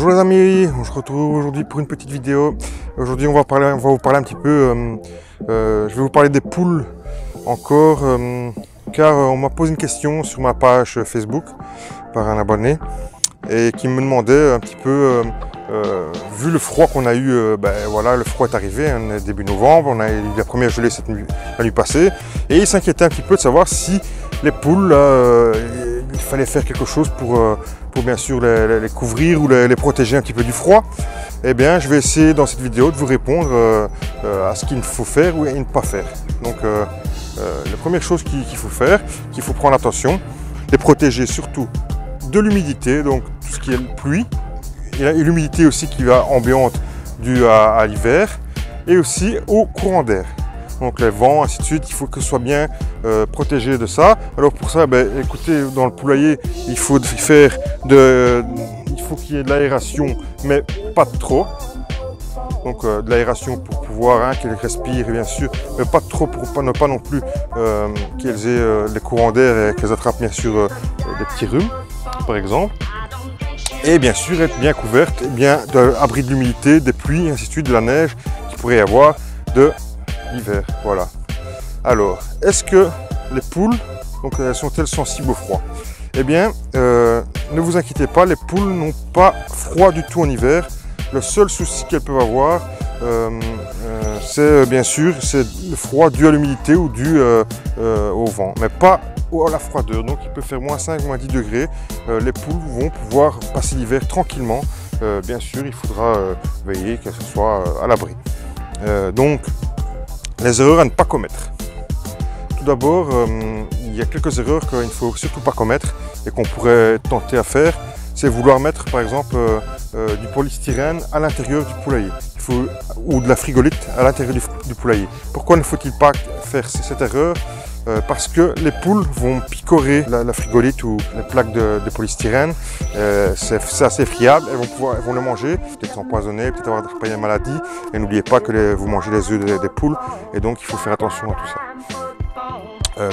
Bonjour les amis, on se retrouve aujourd'hui pour une petite vidéo. Aujourd'hui on va vous parler un petit peu, je vais vous parler des poules encore, car on m'a posé une question sur ma page Facebook par un abonné et qui me demandait un petit peu, vu le froid qu'on a eu, voilà, le froid est arrivé, on est début novembre, on a eu la première gelée la nuit passée, et il s'inquiétait un petit peu de savoir si les poules, il fallait faire quelque chose pour bien sûr les couvrir ou les protéger un petit peu du froid. Eh bien, je vais essayer dans cette vidéo de vous répondre à ce qu'il faut faire et ne pas faire. Donc, la première chose qu'il faut faire, qu'il faut prendre attention, les protéger surtout de l'humidité, donc tout ce qui est pluie, et l'humidité aussi qui va ambiante due à l'hiver, et aussi au courant d'air. Donc les vents, ainsi de suite, il faut que ce soit bien protégé de ça. Alors pour ça, écoutez, dans le poulailler, il faut qu'il y ait de l'aération, mais pas trop. Donc de l'aération pour pouvoir qu'elles respirent, bien sûr, mais pas trop pour ne pas non plus qu'elles aient les courants d'air et qu'elles attrapent bien sûr des petits rhumes, par exemple. Et bien sûr être bien couvertes, bien abri de l'humidité, des pluies, ainsi de suite, de la neige qu'il pourrait y avoir de l'hiver. Voilà. Alors, est-ce que les poules, donc sont-elles sensibles au froid? Eh bien, ne vous inquiétez pas, les poules n'ont pas froid du tout en hiver. Le seul souci qu'elles peuvent avoir, c'est bien sûr le froid dû à l'humidité ou dû au vent, mais pas à la froideur. Donc il peut faire moins 5, moins 10 degrés. Les poules vont pouvoir passer l'hiver tranquillement. Bien sûr, il faudra veiller qu'elles soient à l'abri. Donc, les erreurs à ne pas commettre. Tout d'abord, il y a quelques erreurs qu'il ne faut surtout pas commettre et qu'on pourrait tenter à faire. C'est vouloir mettre par exemple du polystyrène à l'intérieur du poulailler, ou de la frigolite à l'intérieur du poulailler. Pourquoi ne faut-il pas faire cette erreur? Parce que les poules vont picorer la frigolite ou les plaques de polystyrène. C'est assez friable, elles vont le manger, peut-être s'empoisonner, peut-être avoir des maladies. Et n'oubliez pas que vous mangez les œufs des poules, et donc il faut faire attention à tout ça.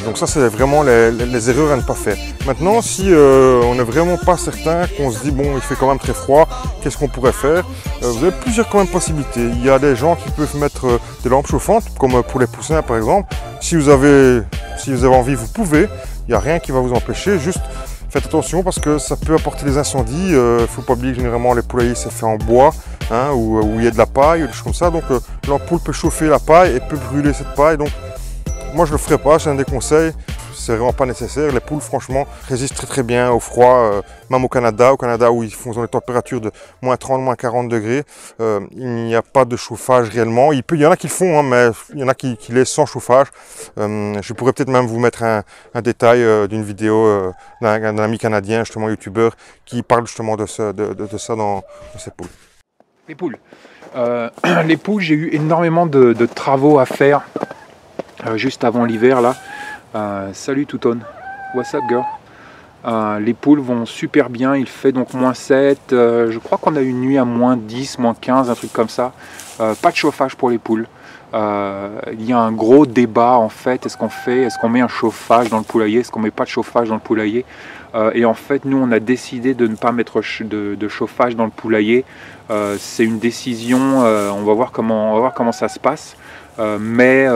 Donc ça, c'est vraiment les erreurs à ne pas faire. Maintenant, si on n'est vraiment pas certain, qu'on se dit bon, il fait quand même très froid, qu'est-ce qu'on pourrait faire? Vous avez plusieurs quand même possibilités. Il y a des gens qui peuvent mettre des lampes chauffantes, comme pour les poussins par exemple. Si vous avez envie, vous pouvez. Il n'y a rien qui va vous empêcher. Juste faites attention parce que ça peut apporter des incendies. Il ne faut pas oublier que généralement les poulaillers c'est fait en bois, où il y a de la paille ou des choses comme ça. Donc l'ampoule peut chauffer la paille et peut brûler cette paille. Donc moi je ne le ferai pas, c'est un des conseils. C'est vraiment pas nécessaire. Les poules franchement résistent très très bien au froid, même au Canada où ils font des températures de moins 30, moins 40 degrés. Il n'y a pas de chauffage réellement. Il y en a qui le font, mais il y en a qui laissent sans chauffage. Je pourrais peut-être même vous mettre un détail d'une vidéo d'un ami canadien, justement youtubeur, qui parle justement de ça dans ces poules. Les poules, j'ai eu énormément de travaux à faire juste avant l'hiver là. Salut Touton, what's up girl? Les poules vont super bien, il fait donc moins 7, je crois qu'on a eu une nuit à moins 10, moins 15, un truc comme ça. Pas de chauffage pour les poules. Il y a un gros débat en fait, est-ce qu'on met un chauffage dans le poulailler, est-ce qu'on met pas de chauffage dans le poulailler? Et en fait nous on a décidé de ne pas mettre de chauffage dans le poulailler. C'est une décision, on va voir comment ça se passe. Mais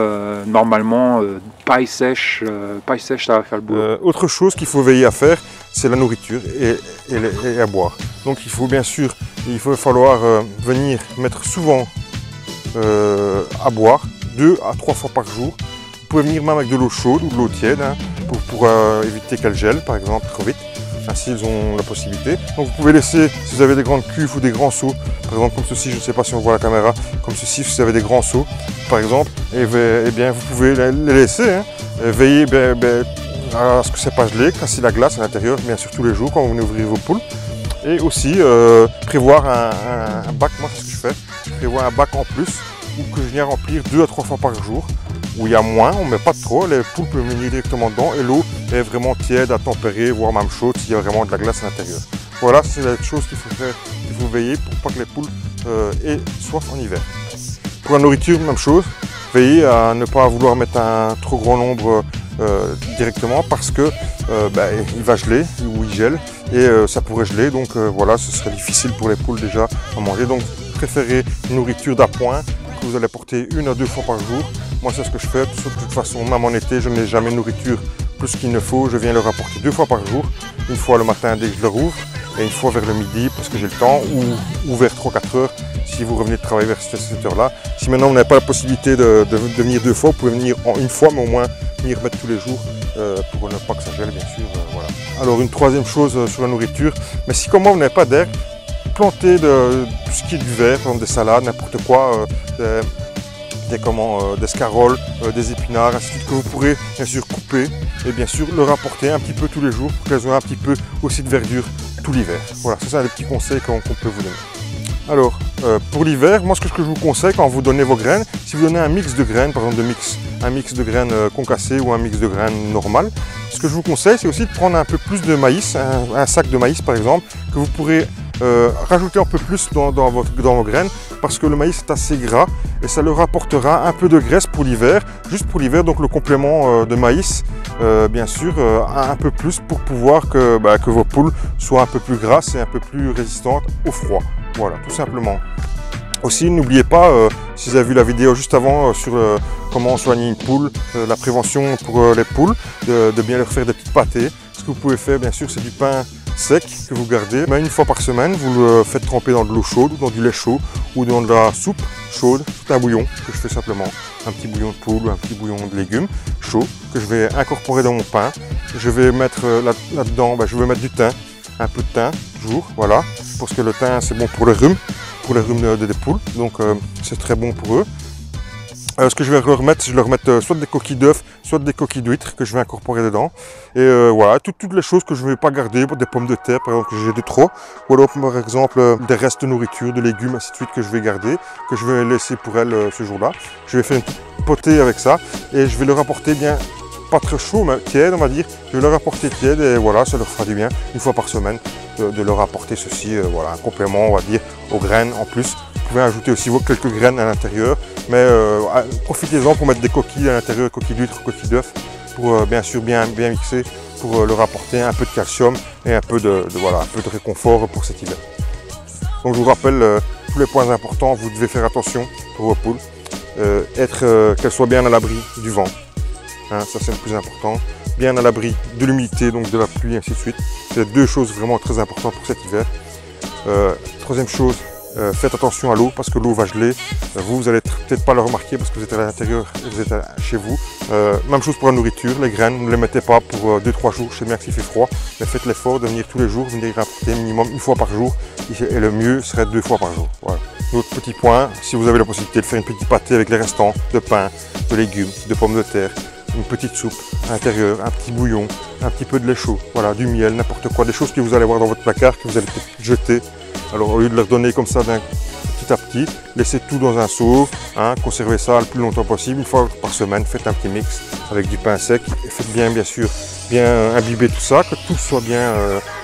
normalement, paille sèche, ça va faire le boulot. Autre chose qu'il faut veiller à faire, c'est la nourriture et à boire. Donc il va falloir venir mettre souvent à boire, 2 à 3 fois par jour. Vous pouvez venir même avec de l'eau chaude ou de l'eau tiède pour éviter qu'elle gèle par exemple trop vite. S'ils ont la possibilité. Donc vous pouvez laisser, si vous avez des grandes cuves ou des grands seaux, par exemple comme ceci, je ne sais pas si on voit la caméra, comme ceci, si vous avez des grands seaux, par exemple, et bien vous pouvez les laisser, veiller à ce que ce n'est pas gelé, casser la glace à l'intérieur, bien sûr tous les jours quand vous venez ouvrir vos poules. Et aussi prévoir un bac, moi c'est ce que je fais, je prévois un bac en plus, ou que je viens remplir 2 à 3 fois par jour, où il y a moins, on ne met pas trop, les poules peuvent venir directement dedans et l'eau est vraiment tiède, à tempérer, voire même chaude s'il y a vraiment de la glace à l'intérieur. Voilà, c'est la chose qu'il faut faire, il faut veiller pour pas que les poules aient soif en hiver. Pour la nourriture, même chose, veillez à ne pas vouloir mettre un trop grand nombre directement parce que il va geler ou il gèle et ça pourrait geler, donc voilà, ce serait difficile pour les poules déjà à manger. Donc préférez une nourriture d'appoint que vous allez porter 1 à 2 fois par jour. Moi c'est ce que je fais, de toute façon même en été je n'ai jamais de nourriture plus qu'il ne faut, je viens le rapporter 2 fois par jour, une fois le matin dès que je le rouvre et une fois vers le midi parce que j'ai le temps, ou vers 3-4 heures si vous revenez de travailler vers cette heure là. Si maintenant vous n'avez pas la possibilité de venir 2 fois, vous pouvez venir en 1 fois, mais au moins venir mettre tous les jours pour ne pas que ça gèle bien sûr. Voilà. Alors une troisième chose sur la nourriture, mais si comme moi vous n'avez pas d'herbe, plantez tout ce qui est du vert, par exemple des salades, n'importe quoi, des scaroles, des épinards, ainsi de suite, que vous pourrez bien sûr couper et bien sûr le rapporter un petit peu tous les jours pour qu'elles aient un petit peu aussi de verdure tout l'hiver. Voilà, c'est ça les petits conseils qu'on peut vous donner. Alors, pour l'hiver, moi ce que je vous conseille quand vous donnez vos graines, si vous donnez un mix de graines, par exemple un mix de graines concassées ou un mix de graines normales, ce que je vous conseille c'est aussi de prendre un peu plus de maïs, un sac de maïs par exemple, que vous pourrez rajouter un peu plus dans vos graines, parce que le maïs est assez gras et ça leur apportera un peu de graisse pour l'hiver, juste pour l'hiver, donc le complément de maïs, bien sûr, un peu plus pour pouvoir que vos poules soient un peu plus grasses et un peu plus résistantes au froid. Voilà, tout simplement. Aussi, n'oubliez pas, si vous avez vu la vidéo juste avant sur comment soigner une poule, la prévention pour les poules, de bien leur faire des petites pâtées. Ce que vous pouvez faire, bien sûr, c'est du pain sec que vous gardez. Mais 1 fois par semaine, vous le faites tremper dans de l'eau chaude, ou dans du lait chaud, ou dans de la soupe chaude, tout un bouillon que je fais simplement. Un petit bouillon de poule, un petit bouillon de légumes chaud que je vais incorporer dans mon pain. Je vais mettre là-dedans, je vais mettre du thym, un peu de thym, toujours, voilà, parce que le thym c'est bon pour les rhumes des poules, donc c'est très bon pour eux. Ce que je vais leur mettre, soit des coquilles d'œufs, soit des coquilles d'huîtres que je vais incorporer dedans. Et voilà, toutes les choses que je ne vais pas garder, des pommes de terre par exemple que j'ai de trop, ou alors par exemple des restes de nourriture, de légumes, ainsi de suite que je vais garder, que je vais laisser pour elles ce jour-là. Je vais faire une petite potée avec ça et je vais leur apporter bien, pas très chaud mais tiède on va dire, je vais leur apporter tiède et voilà, ça leur fera du bien 1 fois par semaine de leur apporter ceci, voilà, un complément on va dire aux graines en plus. Vous pouvez ajouter aussi quelques graines à l'intérieur, mais profitez-en pour mettre des coquilles à l'intérieur, coquilles d'huîtres, coquilles d'œufs, pour bien sûr bien mixer, pour leur apporter un peu de calcium et un peu de réconfort pour cet hiver. Donc je vous rappelle tous les points importants, vous devez faire attention pour vos poules, qu'elles soient bien à l'abri du vent, hein, ça c'est le plus important, bien à l'abri de l'humidité, donc de la pluie, ainsi de suite. C'est 2 choses vraiment très importantes pour cet hiver. Troisième chose, faites attention à l'eau parce que l'eau va geler. Vous allez peut-être pas le remarquer parce que vous êtes à l'intérieur, vous êtes chez vous. Même chose pour la nourriture, les graines, ne les mettez pas pour 2-3 jours, je sais bien que s'il fait froid, mais faites l'effort de venir tous les jours, venir rapporter minimum 1 fois par jour et le mieux serait 2 fois par jour. Voilà. Autre petit point, si vous avez la possibilité de faire une petite pâtée avec les restants de pain, de légumes, de pommes de terre, une petite soupe à l'intérieur, un petit bouillon, un petit peu de lait chaud, voilà, du miel, n'importe quoi, des choses que vous allez avoir dans votre placard, que vous allez peut-être jeter. Alors au lieu de leur donner comme ça petit à petit, laissez tout dans un seau, hein, conservez ça le plus longtemps possible, 1 fois par semaine, faites un petit mix avec du pain sec et faites bien sûr bien imbiber tout ça, que tout soit bien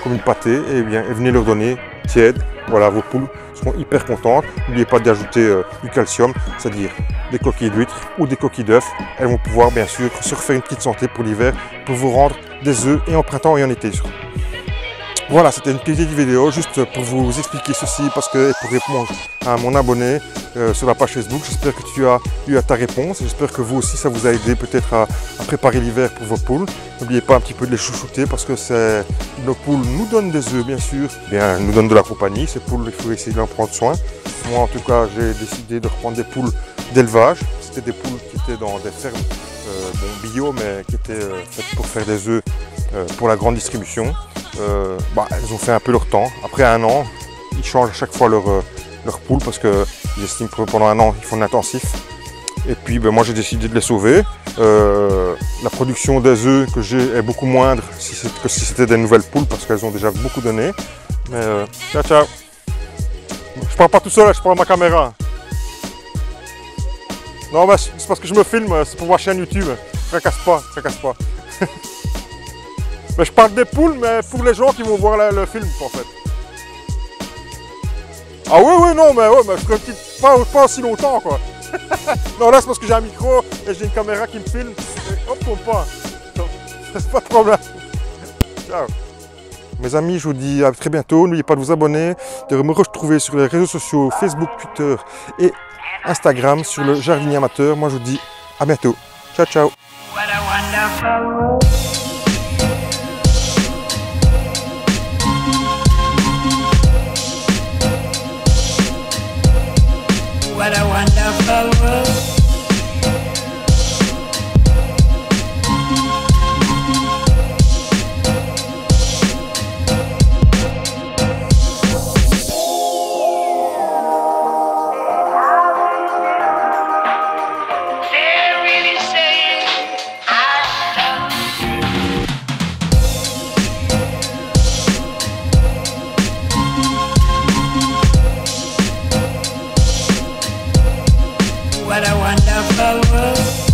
comme une pâtée et venez leur donner tiède. Voilà, vos poules seront hyper contentes. N'oubliez pas d'ajouter du calcium, c'est-à-dire des coquilles d'huîtres ou des coquilles d'œufs. Elles vont pouvoir bien sûr se refaire une petite santé pour l'hiver, pour vous rendre des œufs et en printemps et en été. Voilà, c'était une petite vidéo juste pour vous expliquer ceci parce que pour répondre à mon abonné sur la page Facebook. J'espère que tu as eu ta réponse. J'espère que vous aussi ça vous a aidé peut-être à préparer l'hiver pour vos poules. N'oubliez pas un petit peu de les chouchouter parce que nos poules nous donnent des œufs bien sûr. Elles nous donnent de la compagnie. Ces poules, il faut essayer d'en prendre soin. Moi en tout cas j'ai décidé de reprendre des poules d'élevage. C'était des poules qui étaient dans des fermes bio mais qui étaient faites pour faire des œufs pour la grande distribution. Elles ont fait un peu leur temps. Après 1 an, ils changent à chaque fois leur poule parce qu'ils estiment que pendant 1 an, ils font de l'intensif. Et puis moi j'ai décidé de les sauver. La production des œufs que j'ai est beaucoup moindre que si c'était des nouvelles poules parce qu'elles ont déjà beaucoup donné. Mais ciao ciao. Je parle pas tout seul, je parle à ma caméra. Non mais c'est parce que je me filme, c'est pour ma chaîne YouTube. Tracasse pas, tracasse pas. Mais je parle des poules, mais pour les gens qui vont voir le film en fait. Ah oui, non, mais je ferai une petite... pas aussi longtemps quoi. Non, là c'est parce que j'ai un micro et j'ai une caméra qui me filme. Et hop, on pas. C'est pas de problème. Ciao. Mes amis, je vous dis à très bientôt. N'oubliez pas de vous abonner, de me retrouver sur les réseaux sociaux Facebook, Twitter et Instagram sur le Jardinier Amateur. Moi, je vous dis à bientôt. Ciao, ciao. What a wonderful world. What a wonderful world. They're really saying I love you. What a wonderful world.